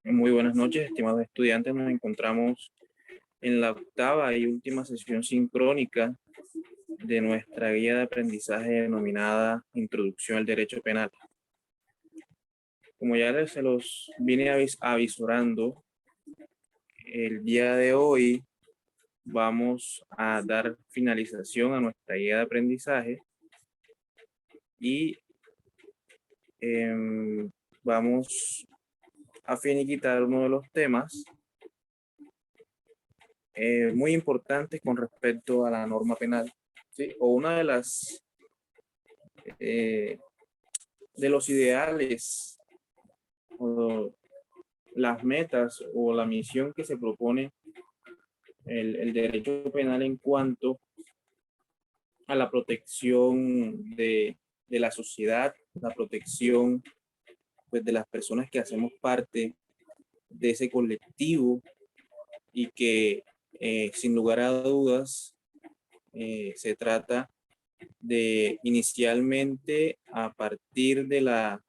Muy buenas noches, estimados estudiantes. Nos encontramos en la octava y última sesión sincrónica de nuestra guía de aprendizaje denominada Introducción al Derecho Penal. Como ya se los vine avisorando, el día de hoy vamos a dar finalización a nuestra guía de aprendizaje y vamos a finiquitar uno de los temas muy importantes con respecto a la norma penal, ¿sí? O una de las de los ideales o las metas o la misión que se propone el derecho penal en cuanto a la protección de la sociedad, la protección pues, de las personas que hacemos parte de ese colectivo y que sin lugar a dudas se trata de inicialmente a partir de la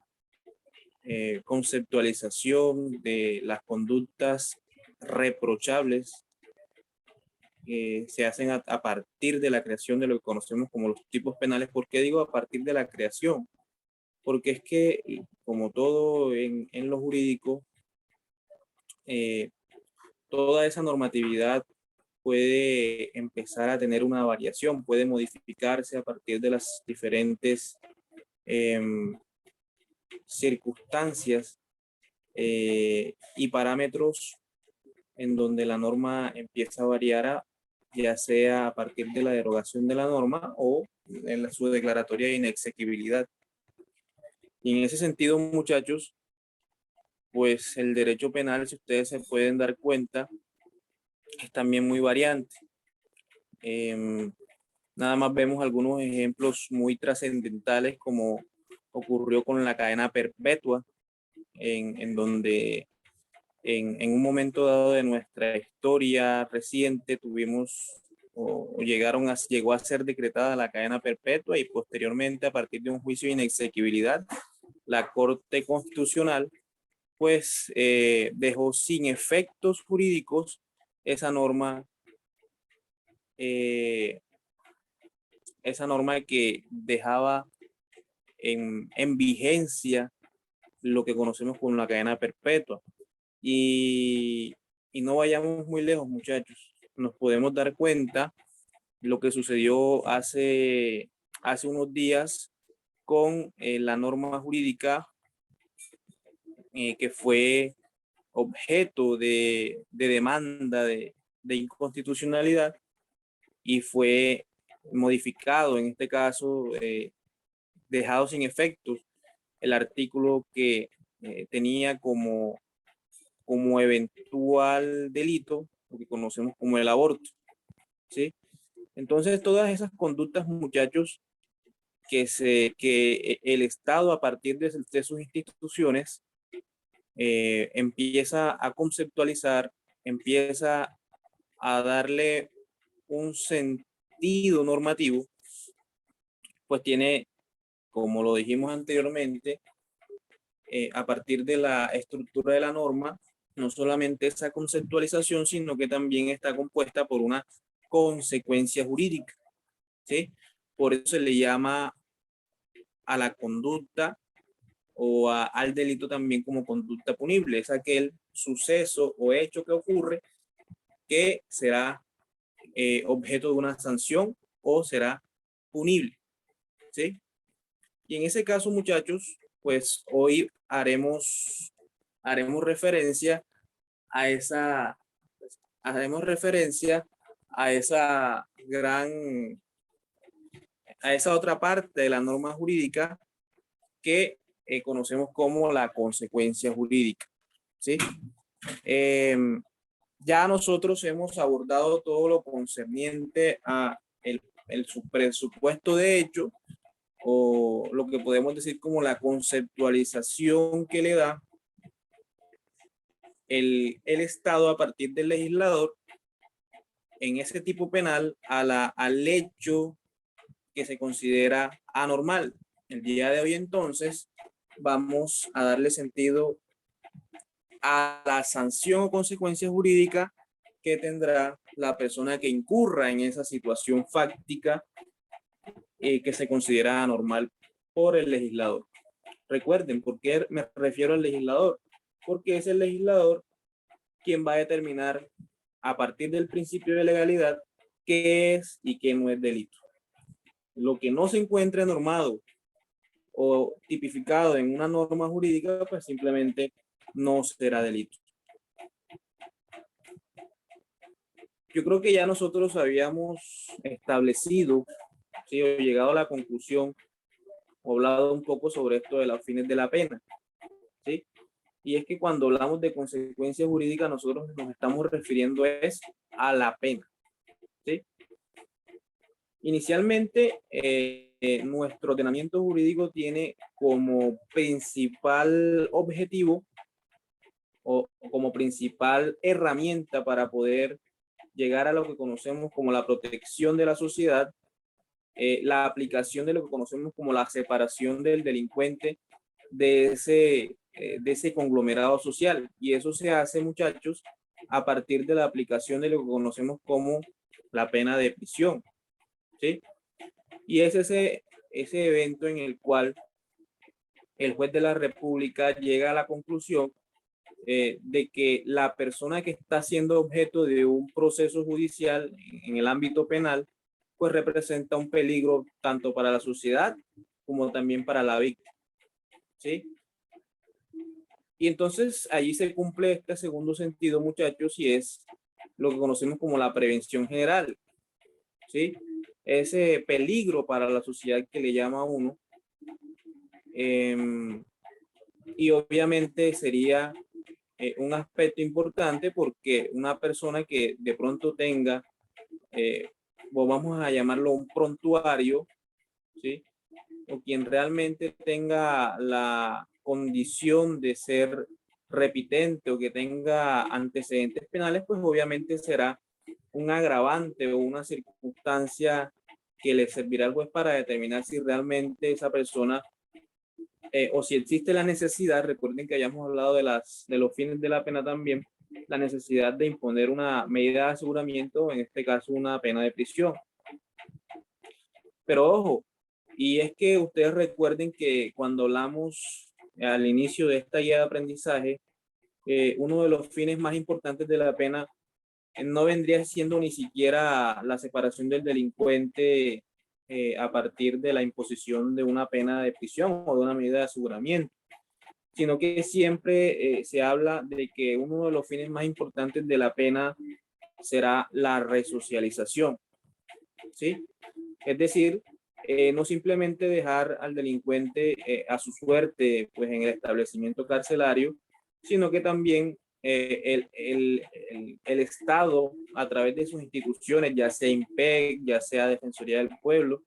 conceptualización de las conductas reprochables que se hacen a partir de la creación de lo que conocemos como los tipos penales. ¿Por qué digo a partir de la creación? Porque es que, como todo en lo jurídico, toda esa normatividad puede empezar a tener una variación, puede modificarse a partir de las diferentes circunstancias y parámetros en donde la norma empieza a variar, ya sea a partir de la derogación de la norma o en su declaratoria de inexequibilidad. Y en ese sentido, muchachos, pues el derecho penal, si ustedes se pueden dar cuenta, es también muy variante. Nada más vemos algunos ejemplos muy trascendentales como ocurrió con la cadena perpetua, en donde en un momento dado de nuestra historia reciente tuvimos llegó a ser decretada la cadena perpetua y posteriormente a partir de un juicio de inexequibilidad, la Corte Constitucional pues dejó sin efectos jurídicos esa norma que dejaba en vigencia lo que conocemos como la cadena perpetua. Y no vayamos muy lejos, muchachos. Nos podemos dar cuenta lo que sucedió hace unos días con la norma jurídica que fue objeto de demanda de inconstitucionalidad y fue modificado, en este caso, dejado sin efectos el artículo que tenía como eventual delito, lo que conocemos como el aborto, ¿sí? Entonces, todas esas conductas, muchachos, que el Estado, a partir de sus instituciones, empieza a conceptualizar, empieza a darle un sentido normativo, pues tiene, como lo dijimos anteriormente, a partir de la estructura de la norma, no solamente esa conceptualización, sino que también está compuesta por una consecuencia jurídica, ¿sí? Por eso se le llama a la conducta o al delito también como conducta punible. Es aquel suceso o hecho que ocurre que será objeto de una sanción o será punible, ¿sí? Y en ese caso, muchachos, pues hoy haremos referencia a esa a esa otra parte de la norma jurídica que conocemos como la consecuencia jurídica, ¿sí? Ya nosotros hemos abordado todo lo concerniente a el presupuesto de hecho, o lo que podemos decir como la conceptualización que le da el Estado a partir del legislador en ese tipo penal al hecho que se considera anormal. El día de hoy, entonces, vamos a darle sentido a la sanción o consecuencia jurídica que tendrá la persona que incurra en esa situación fáctica que se considera anormal por el legislador. Recuerden, ¿por qué me refiero al legislador? Porque es el legislador quien va a determinar a partir del principio de legalidad qué es y qué no es delito. Lo que no se encuentre normado o tipificado en una norma jurídica, pues simplemente no será delito. Yo creo que ya nosotros habíamos establecido, ¿sí?, o llegado a la conclusión, o hablado un poco sobre esto de los fines de la pena, ¿sí? Y es que cuando hablamos de consecuencias jurídicas, nosotros nos estamos refiriendo a la pena, ¿sí? Inicialmente, nuestro ordenamiento jurídico tiene como principal objetivo o como principal herramienta para poder llegar a lo que conocemos como la protección de la sociedad, la aplicación de lo que conocemos como la separación del delincuente de ese conglomerado social. Y eso se hace, muchachos, a partir de la aplicación de lo que conocemos como la pena de prisión, ¿sí? Y es ese evento en el cual el juez de la República llega a la conclusión de que la persona que está siendo objeto de un proceso judicial en el ámbito penal, pues representa un peligro tanto para la sociedad como también para la víctima, ¿sí? Y entonces allí se cumple este segundo sentido, muchachos, y es lo que conocemos como la prevención general, ¿sí? Ese peligro para la sociedad que le llama a uno. Y obviamente sería un aspecto importante porque una persona que de pronto tenga, o vamos a llamarlo un prontuario, ¿sí?, o quien realmente tenga la condición de ser repitente o que tenga antecedentes penales, pues obviamente será un agravante o una circunstancia que le servirá al juez para determinar si realmente esa persona o si existe la necesidad. Recuerden que hayamos hablado de los fines de la pena también, la necesidad de imponer una medida de aseguramiento, en este caso una pena de prisión. Pero ojo, y es que ustedes recuerden que cuando hablamos al inicio de esta guía de aprendizaje, uno de los fines más importantes de la pena no vendría siendo ni siquiera la separación del delincuente a partir de la imposición de una pena de prisión o de una medida de aseguramiento, sino que siempre se habla de que uno de los fines más importantes de la pena será la resocialización, ¿sí? Es decir, no simplemente dejar al delincuente a su suerte, pues en el establecimiento carcelario, sino que también el Estado, a través de sus instituciones, ya sea IMPEC, ya sea Defensoría del Pueblo,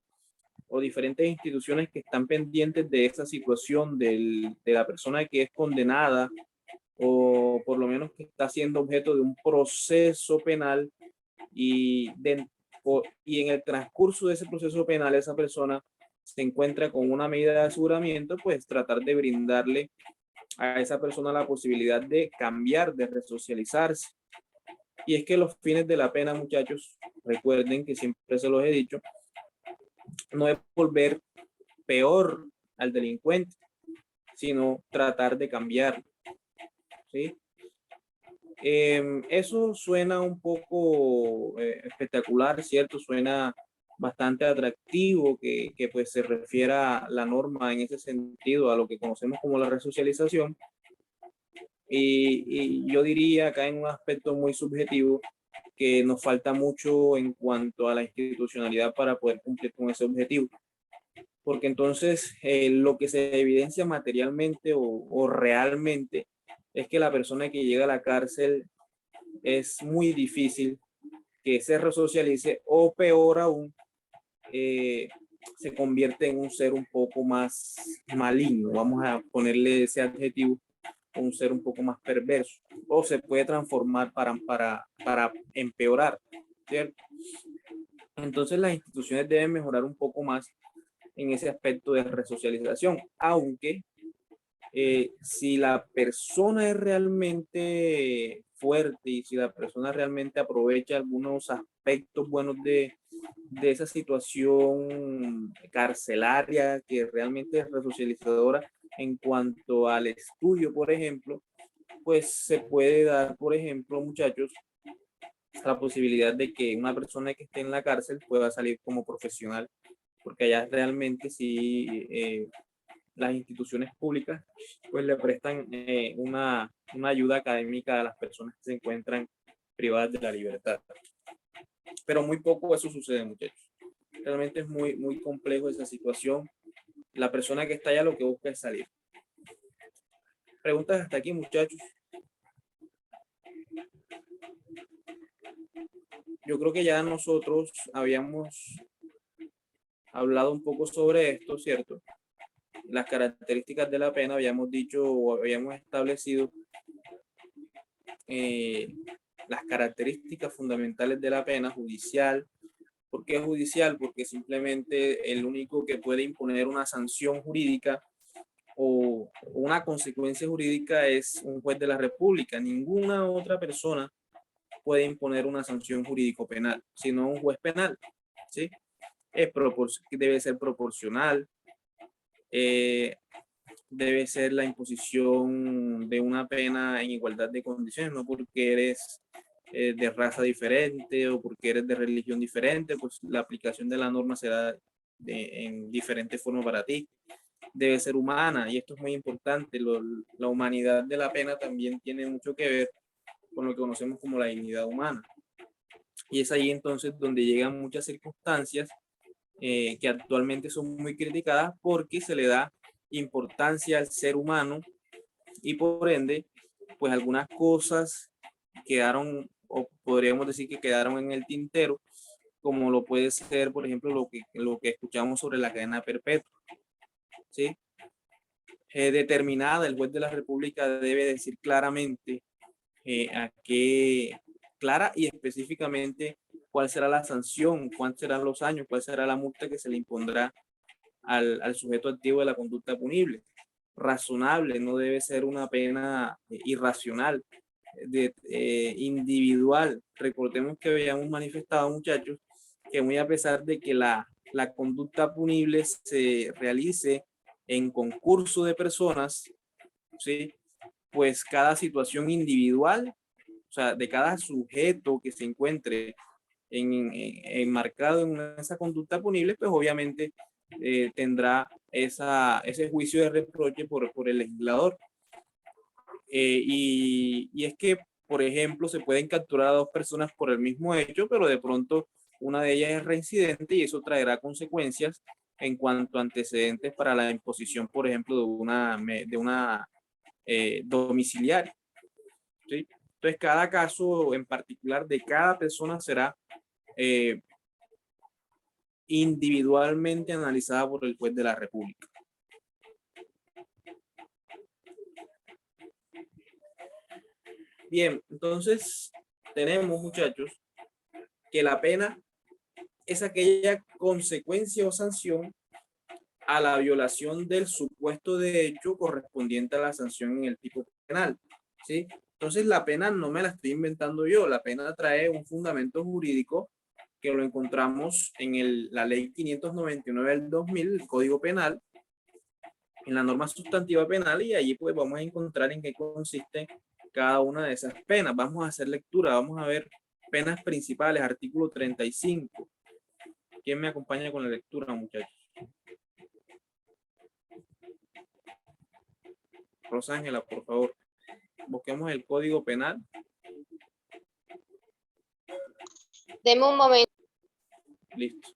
o diferentes instituciones que están pendientes de esa situación de la persona que es condenada o por lo menos que está siendo objeto de un proceso penal y, y en el transcurso de ese proceso penal esa persona se encuentra con una medida de aseguramiento, pues tratar de brindarle a esa persona la posibilidad de cambiar, de resocializarse. Y es que los fines de la pena, muchachos, recuerden que siempre se los he dicho, no es volver peor al delincuente, sino tratar de cambiar, ¿sí? Eso suena un poco espectacular, ¿cierto? Suena bastante atractivo que pues se refiera la norma en ese sentido a lo que conocemos como la resocialización. Y yo diría acá en un aspecto muy subjetivo que nos falta mucho en cuanto a la institucionalidad para poder cumplir con ese objetivo. Porque entonces lo que se evidencia materialmente o realmente es que la persona que llega a la cárcel es muy difícil que se resocialice o peor aún, se convierte en un ser un poco más maligno, vamos a ponerle ese adjetivo, un ser un poco más perverso, o se puede transformar para empeorar, ¿cierto? Entonces las instituciones deben mejorar un poco más en ese aspecto de resocialización, aunque si la persona es realmente fuerte y si la persona realmente aprovecha algunos aspectos buenos de esa situación carcelaria que realmente es resocializadora en cuanto al estudio, por ejemplo, pues se puede dar, por ejemplo, muchachos, la posibilidad de que una persona que esté en la cárcel pueda salir como profesional, porque allá realmente sí las instituciones públicas pues le prestan una ayuda académica a las personas que se encuentran privadas de la libertad. Pero muy poco eso sucede, muchachos. Realmente es muy complejo esa situación. La persona que está allá lo que busca es salir. Preguntas hasta aquí, muchachos. Yo creo que ya nosotros habíamos hablado un poco sobre esto, ¿cierto? Las características de la pena, habíamos dicho o habíamos establecido las características fundamentales de la pena judicial. ¿Por qué judicial? Porque simplemente el único que puede imponer una sanción jurídica o una consecuencia jurídica es un juez de la República. Ninguna otra persona puede imponer una sanción jurídico-penal, sino un juez penal, ¿sí? Debe ser proporcional, debe ser la imposición de una pena en igualdad de condiciones, no porque eres de raza diferente o porque eres de religión diferente, pues la aplicación de la norma será en diferente forma para ti. Debe ser humana y esto es muy importante. La humanidad de la pena también tiene mucho que ver con lo que conocemos como la dignidad humana. Y es ahí entonces donde llegan muchas circunstancias que actualmente son muy criticadas porque se le da importancia al ser humano y por ende, pues algunas cosas quedaron, o podríamos decir que quedaron en el tintero, como lo puede ser, por ejemplo, lo que escuchamos sobre la cadena perpetua, ¿sí? Determinada, el juez de la República debe decir claramente a qué, clara y específicamente cuál será la sanción, cuáles serán los años, cuál será la multa que se le impondrá al sujeto activo de la conducta punible. Razonable, no debe ser una pena irracional, individual. Recordemos que habíamos manifestado, muchachos, que muy a pesar de que la conducta punible se realice en concurso de personas, ¿sí? Pues cada situación individual, o sea, de cada sujeto que se encuentre enmarcado en esa conducta punible, pues obviamente tendrá ese juicio de reproche por el legislador. Y es que, por ejemplo, se pueden capturar a dos personas por el mismo hecho, pero de pronto una de ellas es reincidente y eso traerá consecuencias en cuanto a antecedentes para la imposición, por ejemplo, de una domiciliaria, ¿sí? Entonces, cada caso en particular de cada persona será eh, individualmente analizada por el juez de la República. Bien, entonces tenemos, muchachos, que la pena es aquella consecuencia o sanción a la violación del supuesto derecho correspondiente a la sanción en el tipo penal, ¿sí? Entonces la pena no me la estoy inventando yo, la pena trae un fundamento jurídico que lo encontramos en la ley 599 del 2000, el Código Penal, en la norma sustantiva penal, y allí pues vamos a encontrar en qué consiste cada una de esas penas. Vamos a hacer lectura, vamos a ver penas principales, artículo 35. ¿Quién me acompaña con la lectura, muchachos? Rosángela, por favor. Busquemos el Código Penal. Deme un momento. Listo.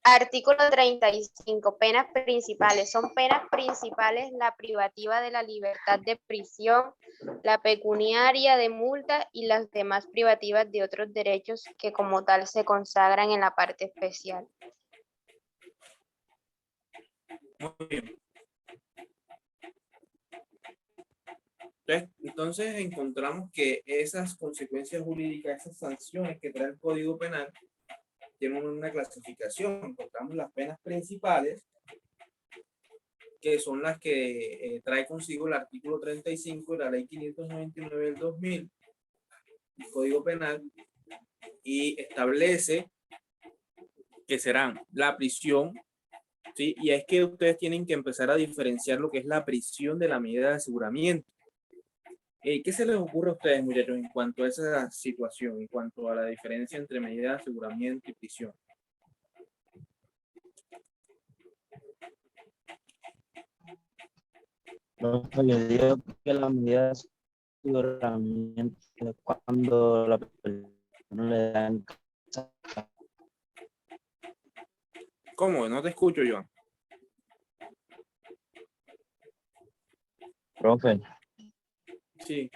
Artículo 35. Penas principales. Son penas principales la privativa de la libertad de prisión, la pecuniaria de multa y las demás privativas de otros derechos que como tal se consagran en la parte especial. Muy bien. Entonces encontramos que esas consecuencias jurídicas, esas sanciones que trae el Código Penal, tienen una clasificación. Encontramos las penas principales, que son las que trae consigo el artículo 35 de la ley 599 del 2000, el Código Penal, y establece que serán la prisión, ¿sí? Y es que ustedes tienen que empezar a diferenciar lo que es la prisión de la medida de aseguramiento. ¿Qué se les ocurre a ustedes, muchachos, en cuanto a esa situación, en cuanto a la diferencia entre medida de aseguramiento y prisión? Profe, yo digo que la medida de aseguramiento es cuando la persona le dan. ¿Cómo? No te escucho, Joan. Profe, Sí.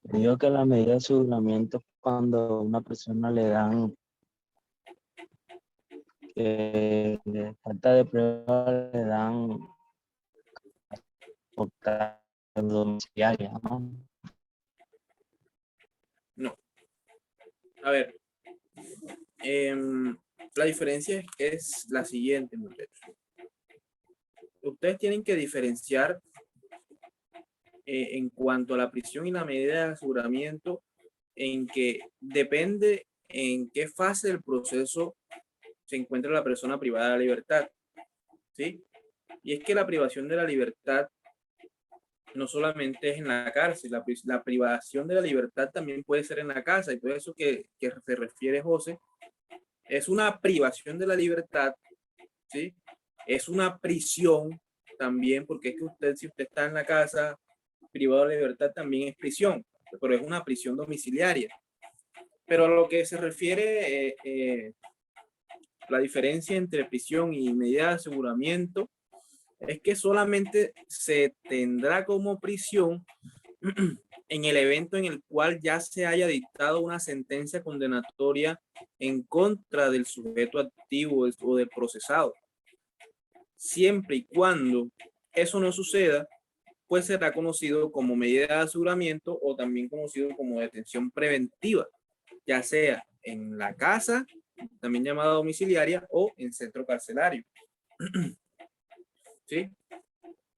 yo digo que la medida de aseguramiento es cuando a una persona le dan falta de prueba, le dan domiciliaria, ¿no? No. A ver, la diferencia es la siguiente, muchachos. Ustedes tienen que diferenciar en cuanto a la prisión y la medida de aseguramiento, en que depende en qué fase del proceso se encuentra la persona privada de la libertad, ¿sí? Y es que la privación de la libertad no solamente es en la cárcel, la privación de la libertad también puede ser en la casa, y todo eso que se refiere José, es una privación de la libertad, ¿sí? Es una prisión también, porque es que usted, si usted está en la casa privado de la libertad, también es prisión, pero es una prisión domiciliaria. Pero a lo que se refiere la diferencia entre prisión y medida de aseguramiento es que solamente se tendrá como prisión en el evento en el cual ya se haya dictado una sentencia condenatoria en contra del sujeto activo o del procesado. Siempre y cuando eso no suceda, pues será conocido como medida de aseguramiento o también conocido como detención preventiva, ya sea en la casa, también llamada domiciliaria, o en centro carcelario. ¿Sí?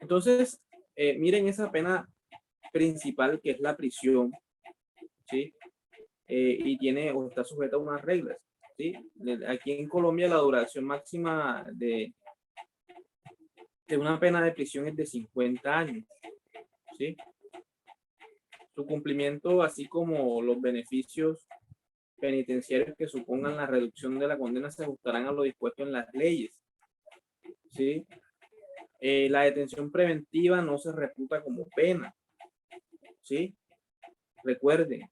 Entonces, miren esa pena principal que es la prisión, ¿sí? Y tiene o está sujeta a unas reglas, ¿sí? Aquí en Colombia la duración máxima de una pena de prisión es de 50 años, ¿sí? Su cumplimiento, así como los beneficios penitenciarios que supongan la reducción de la condena, se ajustarán a lo dispuesto en las leyes, ¿sí? La detención preventiva no se reputa como pena, ¿sí? Recuerden,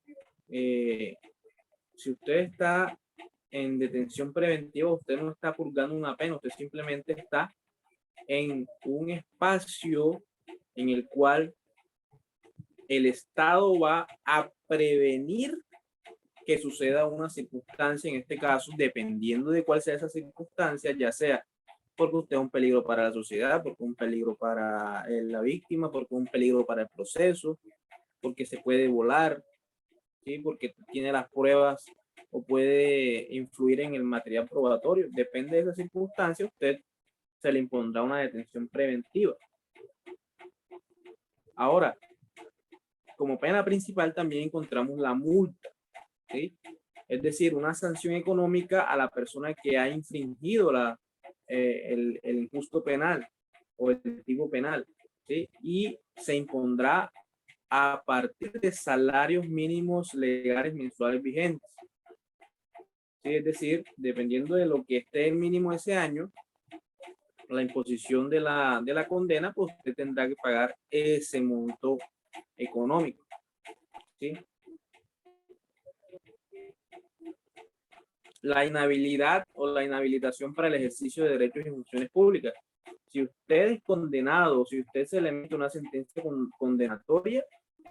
si usted está en detención preventiva, usted no está purgando una pena, usted simplemente está en un espacio en el cual el Estado va a prevenir que suceda una circunstancia, en este caso, dependiendo de cuál sea esa circunstancia, ya sea porque usted es un peligro para la sociedad, porque es un peligro para la víctima, porque es un peligro para el proceso, porque se puede volar, ¿sí? Porque tiene las pruebas o puede influir en el material probatorio. Depende de esa circunstancia, usted se le impondrá una detención preventiva. Ahora, como pena principal también encontramos la multa, ¿sí? Es decir, una sanción económica a la persona que ha infringido el injusto penal o el tipo penal, ¿sí? Y se impondrá a partir de salarios mínimos legales mensuales vigentes. ¿Sí? Es decir, dependiendo de lo que esté el mínimo ese año, la imposición de la condena, pues usted tendrá que pagar ese monto económico, ¿sí? la inhabilidad o la inhabilitación para el ejercicio de derechos y funciones públicas. Si usted es condenado, si usted se le emite una sentencia condenatoria,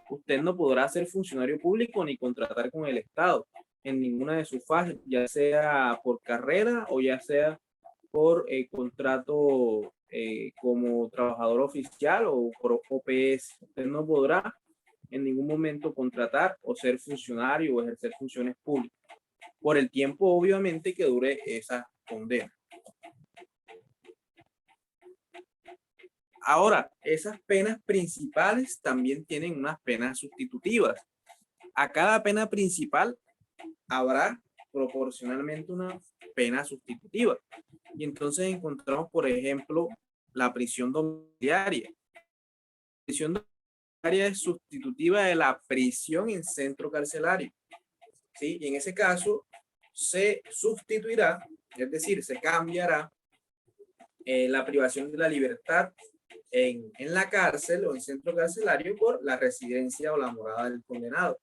usted no podrá ser funcionario público ni contratar con el Estado en ninguna de sus fases, ya sea por carrera o ya sea por contrato como trabajador oficial o por OPS. Usted no podrá en ningún momento contratar o ser funcionario o ejercer funciones públicas por el tiempo obviamente que dure esa condena. Ahora, esas penas principales también tienen unas penas sustitutivas. A cada pena principal habrá proporcionalmente una pena sustitutiva. Y entonces encontramos, por ejemplo, la prisión domiciliaria. La prisión domiciliaria es sustitutiva de la prisión en centro carcelario. ¿Sí? Y en ese caso se sustituirá, es decir, se cambiará la privación de la libertad en la cárcel o en centro carcelario por la residencia o la morada del condenado.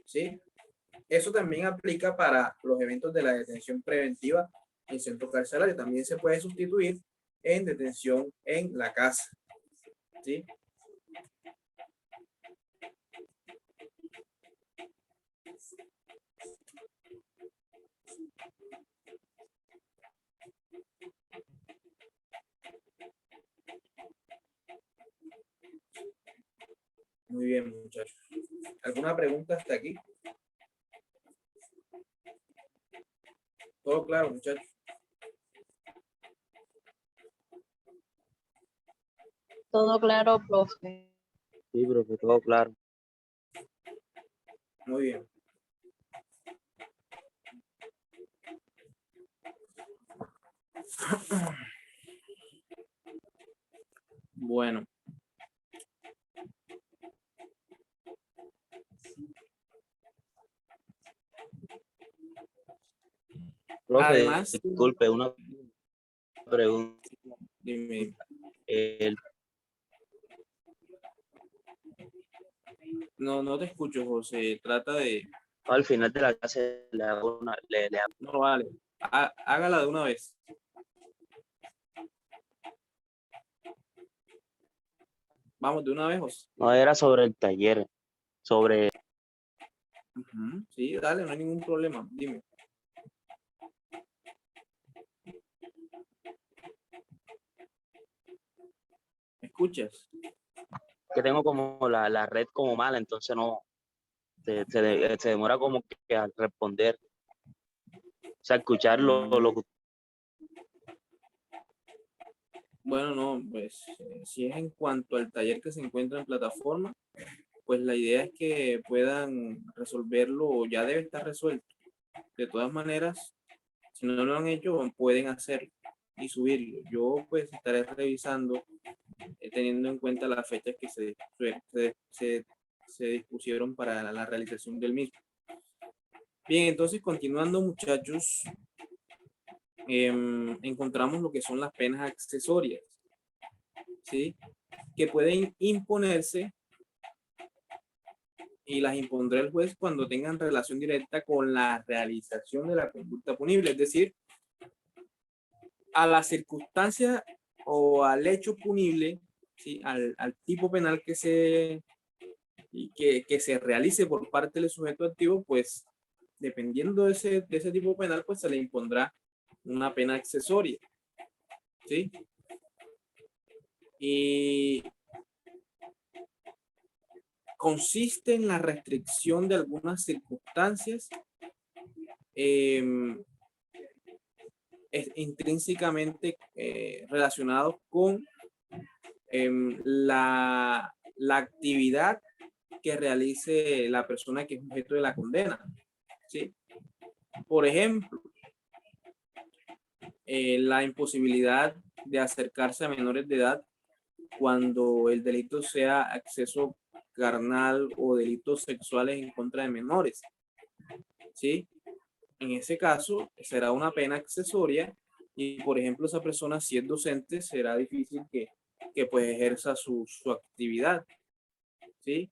¿Sí? Eso también aplica para los eventos de la detención preventiva en centro carcelario. También se puede sustituir en detención en la casa. ¿Sí? Muy bien, muchachos. ¿Alguna pregunta hasta aquí? Todo claro, muchachos. Todo claro, profe. Sí, profe, todo claro. Muy bien. Bueno. Profe, Además, disculpe, una pregunta. dime. No te escucho, José. Trata de... Al final de la clase le hago una, No, vale. Hágala de una vez. Vamos, de una vez, José. no era sobre el taller, sobre Sí, dale, no hay ningún problema. Dime. ¿Me escuchas? que tengo como la red como mala, entonces no, se demora como que al responder, o sea, escuchar lo que Bueno, no, pues si es en cuanto al taller que se encuentra en plataforma, pues la idea es que puedan resolverlo o ya debe estar resuelto. De todas maneras, si no lo han hecho, pueden hacerlo y subirlo. Yo pues estaré revisando, teniendo en cuenta las fechas que se dispusieron para la realización del mismo. Bien, entonces continuando, muchachos, encontramos lo que son las penas accesorias, ¿sí? Que pueden imponerse y las impondrá el juez cuando tengan relación directa con la realización de la conducta punible, es decir, a la circunstancia o al hecho punible, ¿sí? al tipo penal que se realice por parte del sujeto activo, pues dependiendo de ese tipo penal, pues se le impondrá una pena accesoria, ¿sí? Y consiste en la restricción de algunas circunstancias intrínsecamente relacionados con la actividad que realice la persona que es objeto de la condena, ¿sí? Por ejemplo, la imposibilidad de acercarse a menores de edad cuando el delito sea acceso carnal o delitos sexuales en contra de menores, ¿sí? En ese caso, será una pena accesoria y, por ejemplo, esa persona, si es docente, será difícil que pues ejerza su actividad, ¿sí?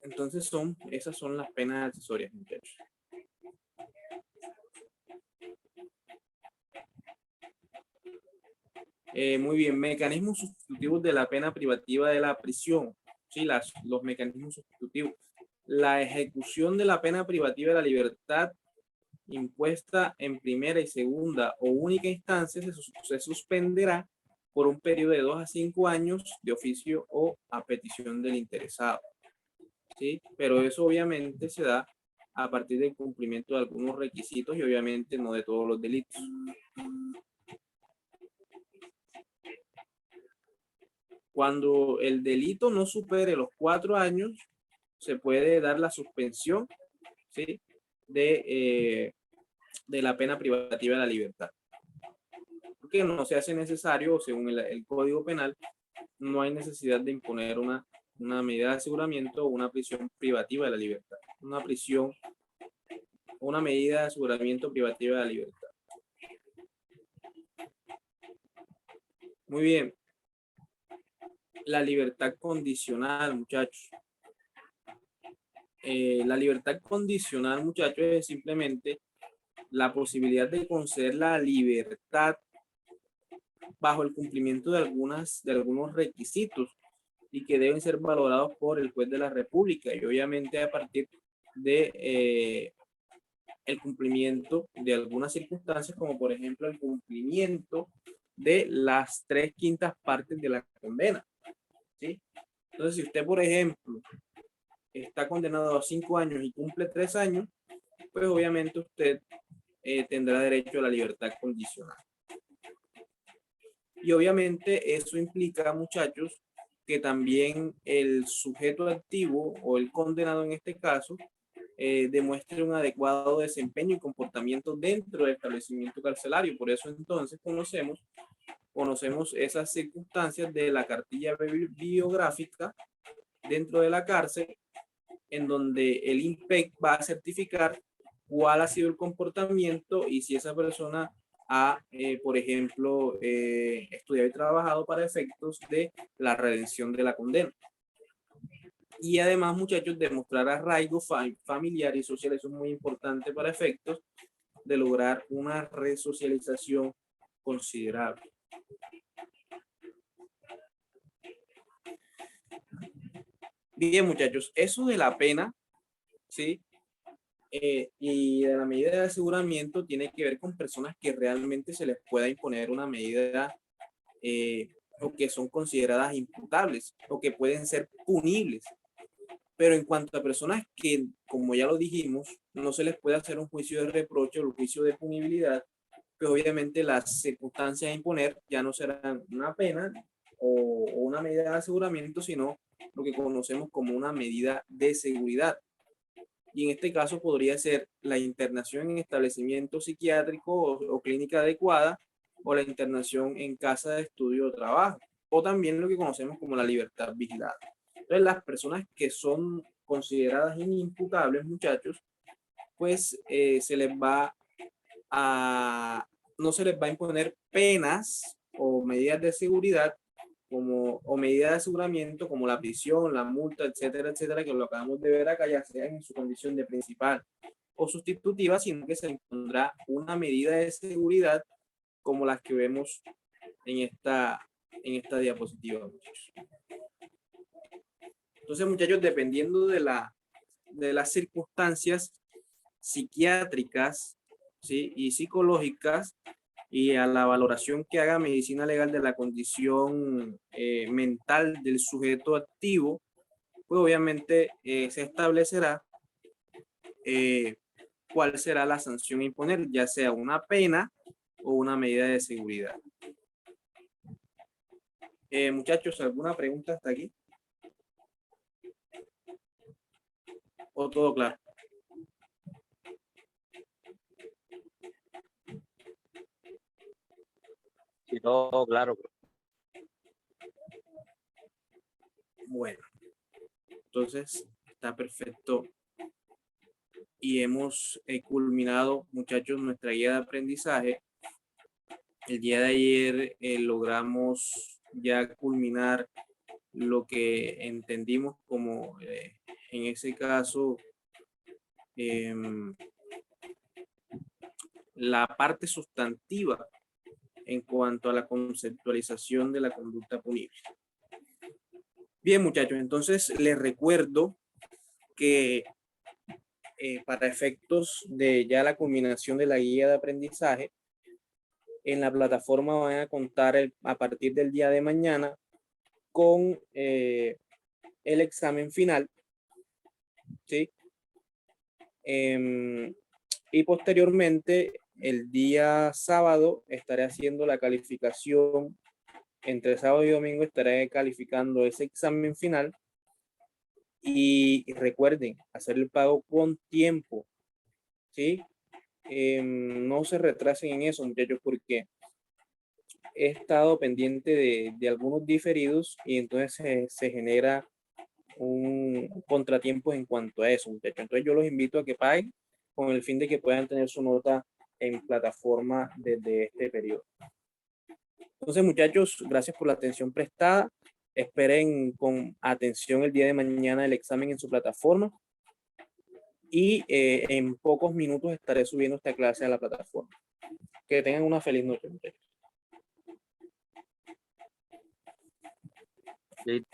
Entonces esas son las penas accesorias, muchachos. Muy bien, mecanismos sustitutivos de la pena privativa de la prisión. Sí, los mecanismos sustitutivos. La ejecución de la pena privativa de la libertad impuesta en primera y segunda o única instancia se suspenderá por un periodo de 2 a 5 años de oficio o a petición del interesado. ¿Sí? Pero eso obviamente se da a partir del cumplimiento de algunos requisitos y obviamente no de todos los delitos. Cuando el delito no supere los 4 años, se puede dar la suspensión, ¿sí? de la pena privativa de la libertad. Porque no se hace necesario, según el Código Penal, no hay necesidad de imponer una medida de aseguramiento o una prisión privativa de la libertad. Una medida de aseguramiento privativa de la libertad. Muy bien. La libertad condicional, muchachos. La libertad condicional, muchachos, es simplemente la posibilidad de conceder la libertad bajo el cumplimiento de algunos requisitos y que deben ser valorados por el juez de la República y obviamente a partir de el cumplimiento de algunas circunstancias, como por ejemplo el cumplimiento de las 3/5 partes de la condena. ¿Sí? Entonces, si usted, por ejemplo, está condenado a 5 años y cumple 3 años, pues obviamente usted tendrá derecho a la libertad condicional. Y obviamente eso implica, muchachos, que también el sujeto activo o el condenado en este caso demuestre un adecuado desempeño y comportamiento dentro del establecimiento carcelario. Por eso entonces conocemos esas circunstancias de la cartilla biográfica dentro de la cárcel, en donde el INPEC va a certificar cuál ha sido el comportamiento y si esa persona ha, por ejemplo, estudiado y trabajado para efectos de la redención de la condena. Y además, muchachos, demostrar arraigo familiar y social, eso es muy importante para efectos de lograr una resocialización considerable. Bien, muchachos, eso de la pena, ¿sí? Y de la medida de aseguramiento tiene que ver con personas que realmente se les pueda imponer una medida o que son consideradas imputables o que pueden ser punibles. Pero en cuanto a personas que, como ya lo dijimos, no se les puede hacer un juicio de reproche o un juicio de punibilidad, pues obviamente las circunstancias a imponer ya no serán una pena o una medida de aseguramiento, sino lo que conocemos como una medida de seguridad. Y en este caso podría ser la internación en establecimiento psiquiátrico o clínica adecuada o la internación en casa de estudio o trabajo, o también lo que conocemos como la libertad vigilada. Entonces, las personas que son consideradas inimputables, muchachos, pues no se les va a imponer penas o medidas de seguridad o medidas de aseguramiento como la prisión, la multa, etcétera, etcétera, que lo acabamos de ver acá, ya sea en su condición de principal o sustitutiva, sino que se impondrá una medida de seguridad como las que vemos en esta diapositiva, muchachos. Entonces, muchachos, dependiendo de las circunstancias psiquiátricas, ¿sí? y psicológicas, y a la valoración que haga medicina legal de la condición mental del sujeto activo, pues obviamente se establecerá cuál será la sanción a imponer, ya sea una pena o una medida de seguridad. Muchachos, ¿alguna pregunta hasta aquí? ¿O todo claro? Sí, todo claro. Bueno, entonces está perfecto. Y hemos culminado, muchachos, nuestra guía de aprendizaje. El día de ayer logramos ya culminar lo que entendimos como, en ese caso, la parte sustantiva en cuanto a la conceptualización de la conducta punible. Bien, muchachos, entonces les recuerdo que para efectos de ya la culminación de la guía de aprendizaje, en la plataforma van a contar a partir del día de mañana con el examen final, ¿sí? Y posteriormente, el día sábado, estaré haciendo la calificación. Entre sábado y domingo estaré calificando ese examen final. Y recuerden, hacer el pago con tiempo, ¿sí? No se retrasen en eso, muchachos, porque he estado pendiente de algunos diferidos y entonces se genera un contratiempo en cuanto a eso, muchachos. Entonces yo los invito a que paguen con el fin de que puedan tener su nota en plataforma desde este periodo. Entonces, muchachos, gracias por la atención prestada. Esperen con atención el día de mañana el examen en su plataforma. Y en pocos minutos estaré subiendo esta clase a la plataforma. Que tengan una feliz noche, muchachos. Sí,